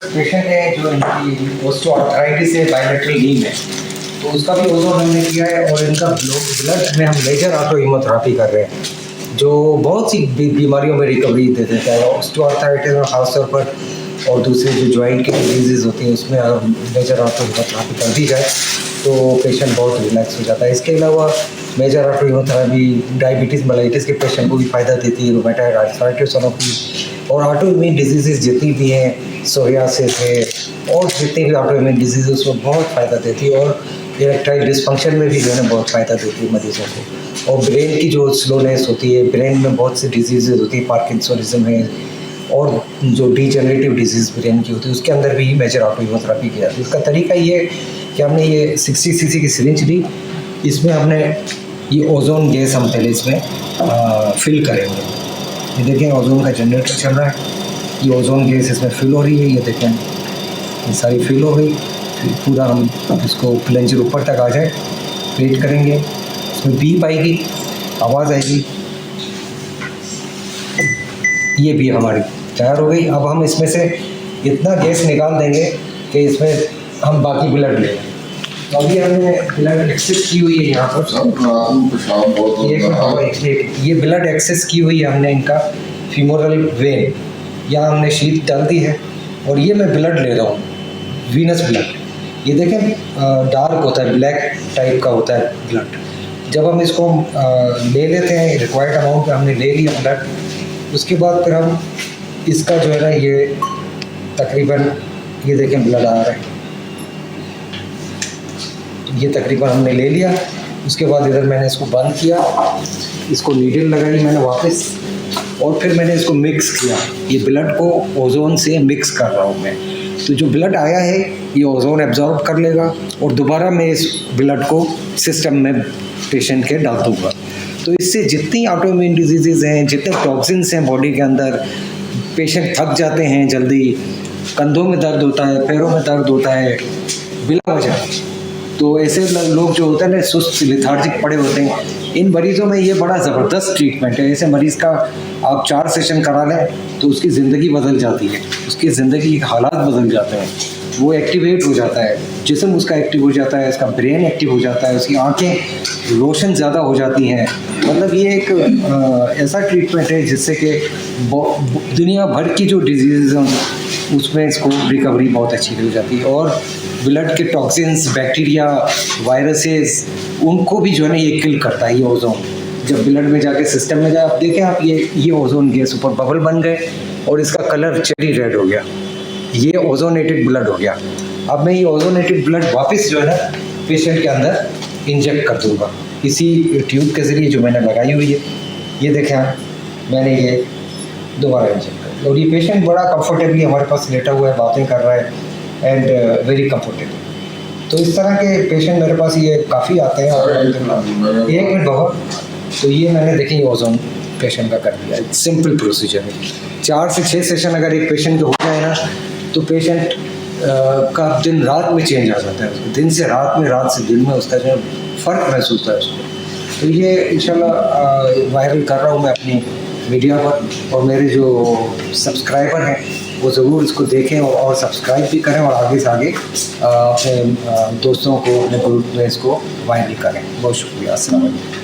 Patient है जो इनकी ऑस्टियोआर्थराइटिस है बायलेटरल नी में, तो उसका भी ओजोन हमने किया है और इनका ब्लड में हम मेजर ऑटो हीमोथेरेपी कर रहे हैं जो बहुत सी बीमारियों में रिकवरी दे देता है। ऑस्टियोआर्थराइटिस में खासतौर पर और दूसरे जो जॉइंट की डिजीज़ होती हैं उसमें अगर मेजर ऑटो हीमोथेरेपी कर दी जाए तो पेशेंट बहुत रिलैक्स हो जाता है। इसके अलावा major auto haemotherapy diabetes mellitus के पेशेंट को भी फ़ायदा देती है, रूमेटॉइड आर्थराइटिस और ऑटो इम्यून डिजीज़ जितनी भी हैं, सोरियासिस है और जितनी भी ऑटो इम्यून डिजीज़ उसमें बहुत फ़ायदा देती है और इरेक्टाइल डिसफंक्शन में भी जो है बहुत फ़ायदा देती है मरीज़ों को। और ब्रेन की जो स्लोनेस होती है, ब्रेन में बहुत सी डिजीज़ होती है, पार्किंसोनिज्म है और जो डीजेनरेटिव डिजीज़ ब्रेन की होती है उसके अंदर भी मेजर ऑटो हीमोथेरेपी किया। इसका तरीका ये कि हमने ये 60 सीसी की सिरिंज ली, इसमें हमने ये ओजोन गैस हम पहले इसमें फिल करेंगे। ये देखें ओजोन का जनरेटर चल रहा है, ये ओजोन गैस इसमें फिल हो रही है, ये देखें ये सारी फिल हो गई। फिर पूरा हम इसको प्लंजर ऊपर तक आ जाए वेट करेंगे, इसमें बीप आएगी, आवाज़ आएगी, ये भी हमारी तैयार हो गई। अब हम इसमें से इतना गैस निकाल देंगे कि इसमें हम बाकी ब्लड लें। तो अभी हमने ब्लड एक्सेस की हुई है यहाँ पर, ये ब्लड एक्सेस की हुई है हमने इनका फीमोरल वेन, यहाँ हमने शीट डाल दी है और ये मैं ब्लड ले रहा हूँ, वीनस ब्लड। ये देखें डार्क होता है, ब्लैक टाइप का होता है ब्लड। जब हम इसको ले लेते हैं रिक्वायर्ड अमाउंट में हमने ले लिया ब्लड, उसके बाद फिर हम इसका जो है ना ये तकरीबन ये देखें ब्लड आ रहा है, ये तकरीबन हमने ले लिया। उसके बाद इधर मैंने इसको बंद किया, इसको नीडल लगाई मैंने वापस और फिर मैंने इसको मिक्स किया। ये ब्लड को ओजोन से मिक्स कर रहा हूँ मैं, तो जो ब्लड आया है ये ओजोन एब्जॉर्ब कर लेगा और दोबारा मैं इस ब्लड को सिस्टम में पेशेंट के डाल दूँगा। तो इससे जितनी ऑटो इम्यून डिजीज़ हैं, जितने टॉक्सिन्स हैं बॉडी के अंदर, पेशेंट थक जाते हैं जल्दी, कंधों में दर्द होता है, पैरों में दर्द होता है बिला वजह, तो ऐसे लोग जो होते हैं ना सुस्त लेथार्जिक पड़े होते हैं, इन मरीज़ों में ये बड़ा ज़बरदस्त ट्रीटमेंट है। ऐसे मरीज़ का आप 4 सेशन करा लें तो उसकी ज़िंदगी बदल जाती है, उसकी ज़िंदगी के हालात बदल जाते हैं, वो एक्टिवेट हो जाता है, जिस्म उसका एक्टिव हो जाता है, उसका ब्रेन एक्टिव हो जाता है, उसकी आँखें रोशन ज़्यादा हो जाती हैं। मतलब ये एक ऐसा ट्रीटमेंट है जिससे कि दुनिया भर की जो डिजीज़ हैं उसमें इसको रिकवरी बहुत अच्छी हो जाती है और ब्लड के टॉक्सिन्स, बैक्टीरिया, वायरसेस, उनको भी जो है ना ये किल करता है ये ओजोन। जब ब्लड में जाके सिस्टम में जाए, आप देखें आप ये ओजोन गैस ऊपर बबल बन गए और इसका कलर चेरी रेड हो गया, ये ओजोनेटेड ब्लड हो गया। अब मैं ये ओजोनेटेड ब्लड वापस जो है ना पेशेंट के अंदर इंजेक्ट कर दूँगा इसी ट्यूब के ज़रिए जो मैंने लगाई हुई है। ये देखें आप, मैंने ये दोबारा इंजेक्ट कर, और ये पेशेंट बड़ा कंफर्टेबली हमारे पास लेटा हुआ है, बातें कर रहा है एंड वेरी कंफर्टेबल। तो इस तरह के पेशेंट मेरे पास ये काफ़ी आते हैं। और एक मिनट बहुत, तो ये मैंने देखिए ओजोन पेशेंट का कर दिया, सिंपल प्रोसीजर है। 4 से 6 सेशन अगर एक पेशेंट को हो जाए ना तो पेशेंट का दिन रात में चेंज आ जाता है, उसको दिन से रात में, रात से दिन में उसका जो फ़र्क महसूस होता है उसको। तो ये इंशाल्लाह वायरल कर रहा हूँ मैं अपनी मीडिया पर, और मेरे जो सब्सक्राइबर हैं वो ज़रूर इसको देखें और सब्सक्राइब भी करें और आगे से आगे अपने दोस्तों को, अपने ग्रुप में इसको वायरल करें। बहुत शुक्रिया, अस्सलाम वालेकुम।